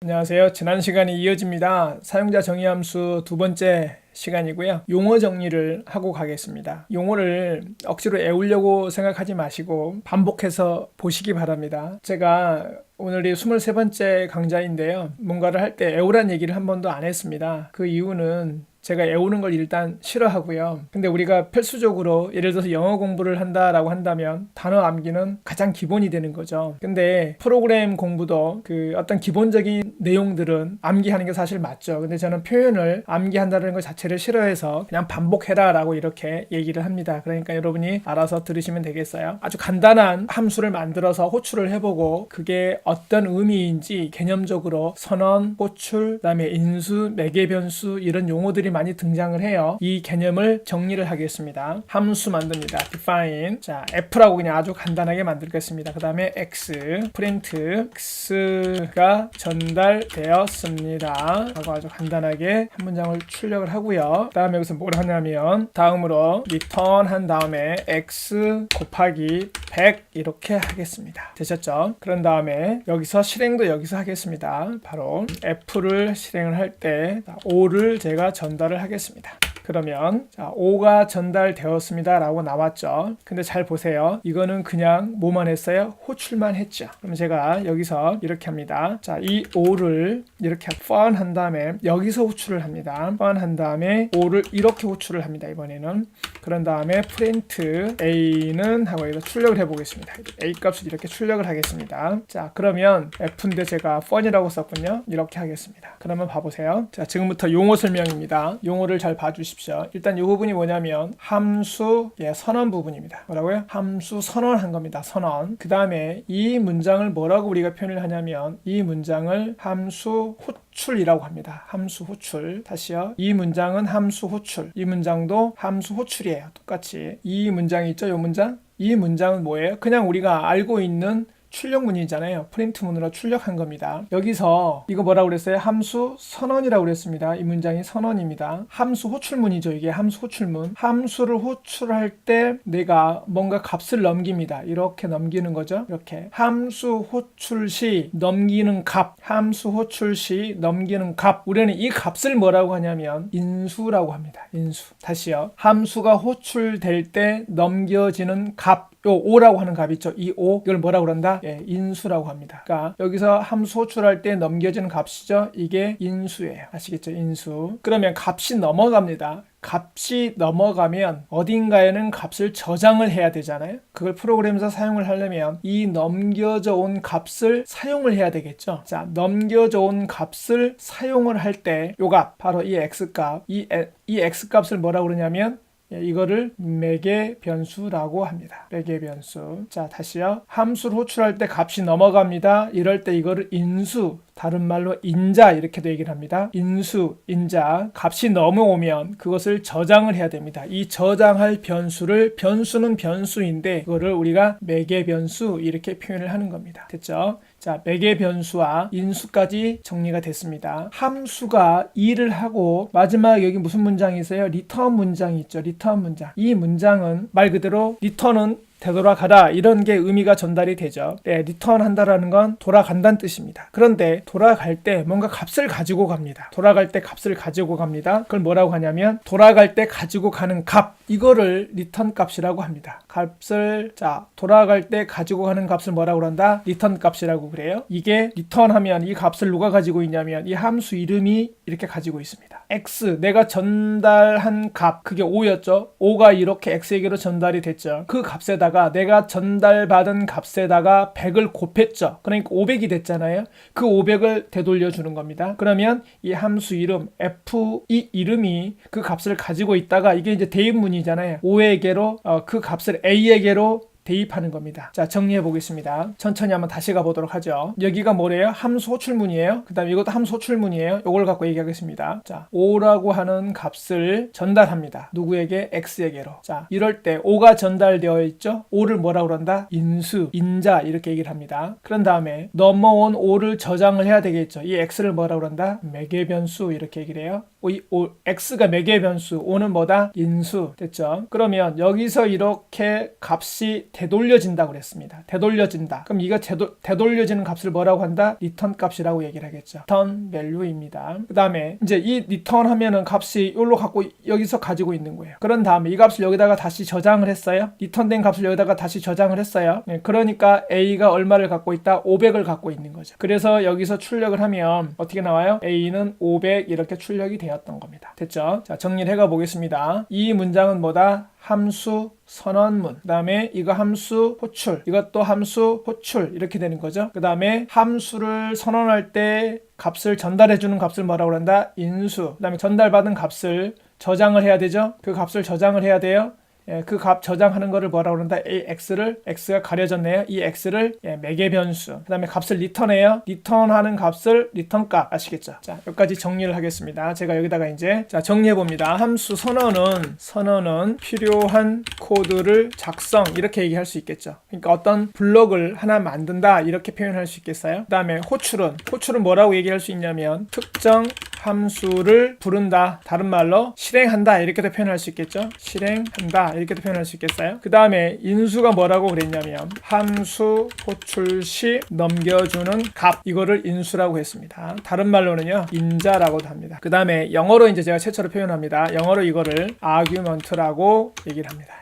안녕하세요. 지난 시간이 이어집니다. 사용자 정의 함수 두 번째 시간이고요. 용어 정리를 하고 가겠습니다. 용어를 억지로 외우려고 생각하지 마시고 반복해서 보시기 바랍니다. 제가 오늘이 23번째 강좌인데요. 뭔가를 할 때 외우란 얘기를 한 번도 안 했습니다. 그 이유는 제가 외우는 걸 일단 싫어하고요. 근데 우리가 필수적으로 예를 들어서 영어 공부를 한다라고 한다면 단어 암기는 가장 기본이 되는 거죠. 근데 프로그램 공부도 그 어떤 기본적인 내용들은 암기하는 게 사실 맞죠. 근데 저는 표현을 암기한다는 것 자체를 싫어해서 그냥 반복해라 라고 이렇게 얘기를 합니다. 그러니까 여러분이 알아서 들으시면 되겠어요. 아주 간단한 함수를 만들어서 호출을 해보고 그게 어떤 의미인지 개념적으로 선언, 호출, 그다음에 인수, 매개변수 이런 용어들이 많이 등장을 해요. 이 개념을 정리를 하겠습니다. 함수 만듭니다. define. 자, f라고 그냥 아주 간단하게 만들겠습니다. 그 다음에 x, print, x가 전달되었습니다. 하고 아주 간단하게 한 문장을 출력을 하고요. 그 다음에 여기서 뭘 하냐면 다음으로 return 한 다음에 x 곱하기 100 이렇게 하겠습니다. 되셨죠? 그런 다음에 여기서 실행도 여기서 하겠습니다. 바로 f를 실행을 할 때 5를 제가 전달을 하겠습니다. 그러면 자, 5가 전달되었습니다 라고 나왔죠. 근데 잘 보세요. 이거는 그냥 뭐만 했어요? 호출만 했죠. 그럼 제가 여기서 이렇게 합니다. 자, 이 5를 이렇게 fun 한 다음에 여기서 호출을 합니다. fun 한 다음에 5를 이렇게 호출을 합니다. 이번에는 그런 다음에 print a는 하고 여기서 출력을 해보겠습니다. a 값을 이렇게 출력을 하겠습니다. 자, 그러면 f인데 제가 fun이라고 썼군요. 이렇게 하겠습니다. 그러면 봐보세요. 자, 지금부터 용어 설명입니다. 용어를 잘 봐주십시오. 일단 이 부분이 뭐냐면 함수 선언 부분입니다. 뭐라고요? 함수 선언한 겁니다. 선언. 그 다음에 이 문장을 뭐라고 우리가 표현을 하냐면 이 문장을 함수 호출이라고 합니다. 함수 호출. 다시요. 이 문장은 함수 호출. 이 문장도 함수 호출이에요. 똑같이. 이 문장이 있죠? 이 문장? 이 문장은 뭐예요? 그냥 우리가 알고 있는 출력문이잖아요. 프린트문으로 출력한 겁니다. 여기서 이거 뭐라고 그랬어요? 함수 선언이라고 그랬습니다. 이 문장이 선언입니다. 함수 호출문이죠. 이게 함수 호출문. 함수를 호출할 때 내가 뭔가 값을 넘깁니다. 이렇게 넘기는 거죠. 이렇게 함수 호출 시 넘기는 값. 함수 호출 시 넘기는 값. 우리는 이 값을 뭐라고 하냐면 인수라고 합니다. 인수. 다시요. 함수가 호출될 때 넘겨지는 값. 요 5라고 하는 값 있죠. 이 5. 이걸 뭐라고 그런다? 인수라고 합니다. 그러니까 여기서 함수 호출할 때 넘겨지는 값이죠. 이게 인수예요. 아시겠죠? 인수. 그러면 값이 넘어갑니다. 값이 넘어가면 어딘가에는 값을 저장을 해야 되잖아요. 그걸 프로그램에서 사용을 하려면 이 넘겨져 온 값을 사용을 해야 되겠죠. 자, 넘겨져 온 값을 사용을 할 때 요 값, 바로 이 x값, 이 x값을 뭐라고 그러냐면 이거를 매개변수라고 합니다. 매개변수. 자, 다시요. 함수를 호출할 때 값이 넘어갑니다. 이럴 때 이거를 인수, 다른 말로 인자 이렇게도 얘기를 합니다. 인수, 인자. 값이 넘어오면 그것을 저장을 해야 됩니다. 이 저장할 변수를 변수는 변수인데 그거를 우리가 매개변수 이렇게 표현을 하는 겁니다. 됐죠? 자, 매개변수와 인수까지 정리가 됐습니다. 함수가 일을 하고 마지막 여기 무슨 문장이 있어요? 리턴 문장이 있죠. 리턴 문장. 이 문장은 말 그대로 리턴은 되돌아가라 이런 게 의미가 전달이 되죠. 네, 리턴 한다라는 건 돌아간다는 뜻입니다. 그런데 돌아갈 때 뭔가 값을 가지고 갑니다. 돌아갈 때 값을 가지고 갑니다. 그걸 뭐라고 하냐면 돌아갈 때 가지고 가는 값 이거를 리턴 값이라고 합니다. 값을 자 돌아갈 때 가지고 가는 값을 뭐라고 한다? 리턴 값이라고 그래요. 이게 리턴하면 이 값을 누가 가지고 있냐면 이 함수 이름이 이렇게 가지고 있습니다. x 내가 전달한 값 그게 5였죠. 5가 이렇게 x에게로 전달이 됐죠. 그 값에다 내가 전달받은 값에다가 100을 곱했죠. 그러니까 500이 됐잖아요. 그 500을 되돌려 주는 겁니다. 그러면 이 함수 이름 f 이 이름이 그 값을 가지고 있다가 이게 이제 대입문이잖아요. 5에게로 그 값을 a에게로 대입하는 겁니다. 자, 정리해 보겠습니다. 천천히 한번 다시 가보도록 하죠. 여기가 뭐래요? 함수 호출문이에요. 그 다음에 이것도 함수 호출문이에요. 이걸 갖고 얘기하겠습니다. 자, 5라고 하는 값을 전달합니다. 누구에게? x에게로. 자, 이럴 때 5가 전달되어 있죠? 5를 뭐라고 그런다? 인수, 인자 이렇게 얘기를 합니다. 그런 다음에 넘어온 5를 저장을 해야 되겠죠. 이 x를 뭐라고 그런다? 매개변수 이렇게 얘기를 해요. x가 매개 변수, o는 뭐다? 인수. 됐죠? 그러면 여기서 이렇게 값이 되돌려진다고 그랬습니다. 되돌려진다. 그럼 이거 되돌려지는 값을 뭐라고 한다? 리턴 값이라고 얘기를 하겠죠. 리턴 밸류입니다. 그 다음에 이제 이 리턴 하면은 값이 여기서 가지고 있는 거예요. 그런 다음에 이 값을 여기다가 다시 저장을 했어요. 리턴된 값을 여기다가 다시 저장을 했어요. 그러니까 A가 얼마를 갖고 있다? 500을 갖고 있는 거죠. 그래서 여기서 출력을 하면 어떻게 나와요? A는 500 이렇게 출력이 되었던 겁니다. 됐죠? 자, 정리를 해가 보겠습니다. 이 문장은 뭐다? 함수 선언문. 그 다음에 이거 함수 호출. 이것도 함수 호출. 이렇게 되는 거죠. 그 다음에 함수를 선언할 때 값을 전달해주는 값을 뭐라고 한다? 인수. 그 다음에 전달받은 값을 저장을 해야 되죠. 그 값을 저장을 해야 돼요. 그 값 저장하는 거를 뭐라고 그런다? x가 가려졌네요. 이 x를 매개 변수. 그 다음에 값을 리턴해요. 리턴하는 값을 리턴값. 아시겠죠? 자, 여기까지 정리를 하겠습니다. 제가 여기다가 이제 자 정리해 봅니다. 함수 선언은 필요한 코드를 작성 이렇게 얘기할 수 있겠죠. 그러니까 어떤 블록을 하나 만든다 이렇게 표현할 수 있겠어요. 그 다음에 호출은 뭐라고 얘기할 수 있냐면 특정 함수를 부른다. 다른 말로 실행한다 이렇게도 표현할 수 있겠죠. 실행한다 이렇게도 표현할 수 있겠어요. 그 다음에 인수가 뭐라고 그랬냐면 함수 호출 시 넘겨주는 값 이거를 인수라고 했습니다. 다른 말로는요 인자라고도 합니다. 그 다음에 영어로 이제 제가 최초로 표현합니다. 영어로 이거를 argument라고 얘기를 합니다.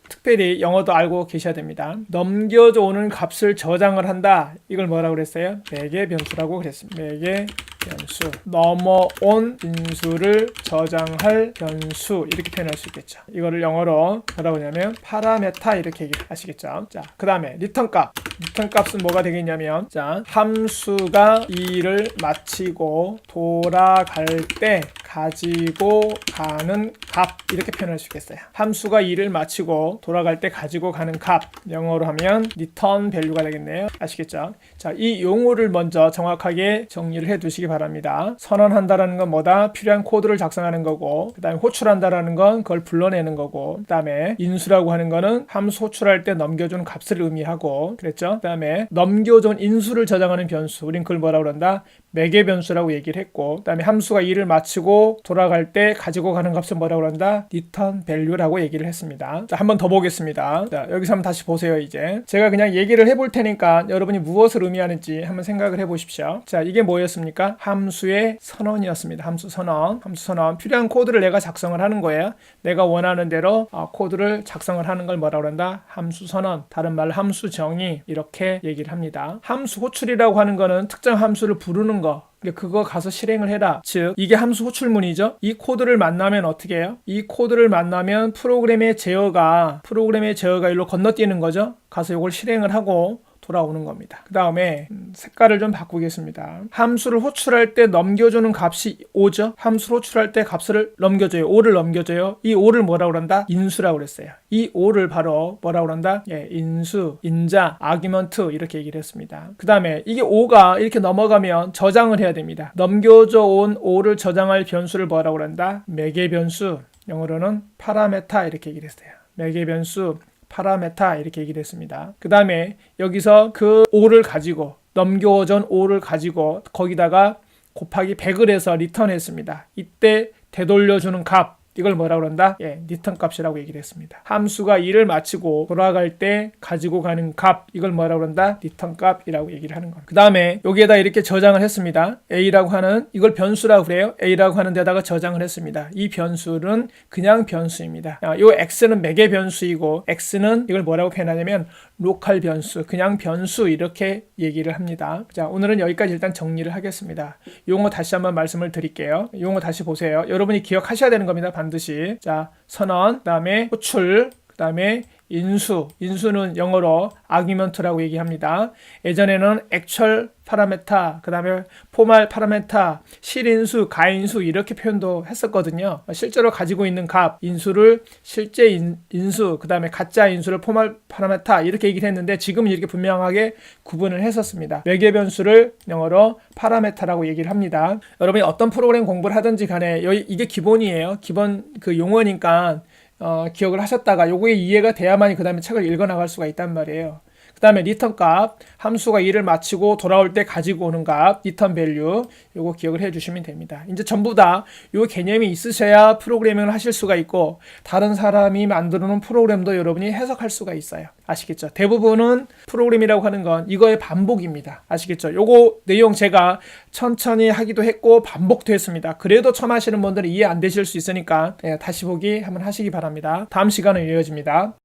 특별히 영어도 알고 계셔야 됩니다. 넘겨져 오는 값을 저장을 한다. 이걸 뭐라고 그랬어요? 매개 변수라고 그랬습니다. 매개 변수. 넘어온 인수를 저장할 변수. 이렇게 표현할 수 있겠죠. 이거를 영어로 뭐라고 하냐면 파라메타 이렇게 얘기하시겠죠. 자, 그 다음에 리턴값. 리턴값은 뭐가 되겠냐면 자, 함수가 일을 마치고 돌아갈 때 가지고 가는 값 이렇게 표현할 수 있겠어요. 함수가 일을 마치고 돌아갈 때 가지고 가는 값 영어로 하면 return value가 되겠네요. 아시겠죠? 자, 이 용어를 먼저 정확하게 정리를 해 두시기 바랍니다. 선언한다라는 건 뭐다? 필요한 코드를 작성하는 거고 그 다음에 호출한다라는 건 그걸 불러내는 거고 그 다음에 인수라고 하는 거는 함수 호출할 때 넘겨준 값을 의미하고 그랬죠? 그 다음에 넘겨준 인수를 저장하는 변수 우린 그걸 뭐라고 그런다? 매개 변수라고 얘기를 했고 그 다음에 함수가 일을 마치고 돌아갈 때 가지고 가는 값을 뭐라고 한다? return value라고 얘기를 했습니다. 자, 한번 더 보겠습니다. 자, 여기서 한번 다시 보세요. 이제 제가 그냥 얘기를 해볼 테니까 여러분이 무엇을 의미하는지 한번 생각을 해보십시오. 자, 이게 뭐였습니까? 함수의 선언이었습니다. 함수 선언 필요한 코드를 내가 작성을 하는 거예요. 내가 원하는 대로 코드를 작성을 하는 걸 뭐라고 한다? 함수 선언, 다른 말로 함수 정의 이렇게 얘기를 합니다. 함수 호출이라고 하는 거는 특정 함수를 부르는 거 그거 가서 실행을 해라. 즉 이게 함수 호출문이죠. 이 코드를 만나면 어떻게 해요? 이 코드를 만나면 프로그램의 제어가 일로 건너뛰는 거죠. 가서 이걸 실행을 하고 돌아오는 겁니다. 그 다음에 색깔을 좀 바꾸겠습니다. 함수를 호출할 때 넘겨주는 값이 5죠. 함수를 호출할 때 값을 넘겨줘요. 5를 넘겨줘요. 이 5를 뭐라고 한다? 인수라고 그랬어요. 이 5를 바로 뭐라고 한다? 인수, 인자, 아규먼트 이렇게 얘기를 했습니다. 그 다음에 이게 5가 이렇게 넘어가면 저장을 해야 됩니다. 넘겨져 온 5를 저장할 변수를 뭐라고 한다? 매개 변수, 영어로는 파라메타 이렇게 얘기를 했어요. 매개 변수, 파라메타 이렇게 얘기를 했습니다. 그 다음에 여기서 그 5를 가지고 넘겨온 5를 가지고 거기다가 곱하기 100을 해서 리턴했습니다. 이때 되돌려주는 값 이걸 뭐라고 그런다? 리턴 값이라고 얘기를 했습니다. 함수가 일을 마치고 돌아갈 때 가지고 가는 값 이걸 뭐라고 그런다? 리턴 값이라고 얘기를 하는 겁니다. 그 다음에 여기에다 이렇게 저장을 했습니다. A라고 하는 이걸 변수라고 그래요. A라고 하는 데다가 저장을 했습니다. 이 변수는 그냥 변수입니다. 이 X는 매개 변수이고 X는 이걸 뭐라고 표현하냐면 로컬 변수, 그냥 변수 이렇게 얘기를 합니다. 자, 오늘은 여기까지 일단 정리를 하겠습니다. 용어 다시 한번 말씀을 드릴게요. 용어 다시 보세요. 여러분이 기억하셔야 되는 겁니다. 반드시. 자, 선언, 그 다음에 호출, 그 다음에 인수는 영어로 argument라고 얘기합니다. 예전에는 actual 파라메타, 그 다음에 포말 파라메타, 실인수, 가인수 이렇게 표현도 했었거든요. 실제로 가지고 있는 값, 인수를 실제 인수, 그 다음에 가짜 인수를 포말 파라메타 이렇게 얘기를 했는데 지금은 이렇게 분명하게 구분을 했었습니다. 매개 변수를 영어로 파라메타라고 얘기를 합니다. 여러분이 어떤 프로그램 공부를 하든지 간에 이게 기본이에요. 기본 그 용어니까 기억을 하셨다가 요거에 이해가 돼야만이 그 다음에 책을 읽어나갈 수가 있단 말이에요. 그 다음에 리턴 값, 함수가 일을 마치고 돌아올 때 가지고 오는 값, 리턴 밸류, 요거 기억을 해주시면 됩니다. 이제 전부 다 요 개념이 있으셔야 프로그래밍을 하실 수가 있고 다른 사람이 만들어 놓은 프로그램도 여러분이 해석할 수가 있어요. 아시겠죠? 대부분은 프로그램이라고 하는 건 이거의 반복입니다. 아시겠죠? 요거 내용 제가 천천히 하기도 했고 반복도 했습니다. 그래도 처음 하시는 분들은 이해 안 되실 수 있으니까 다시 보기 한번 하시기 바랍니다. 다음 시간은 이어집니다.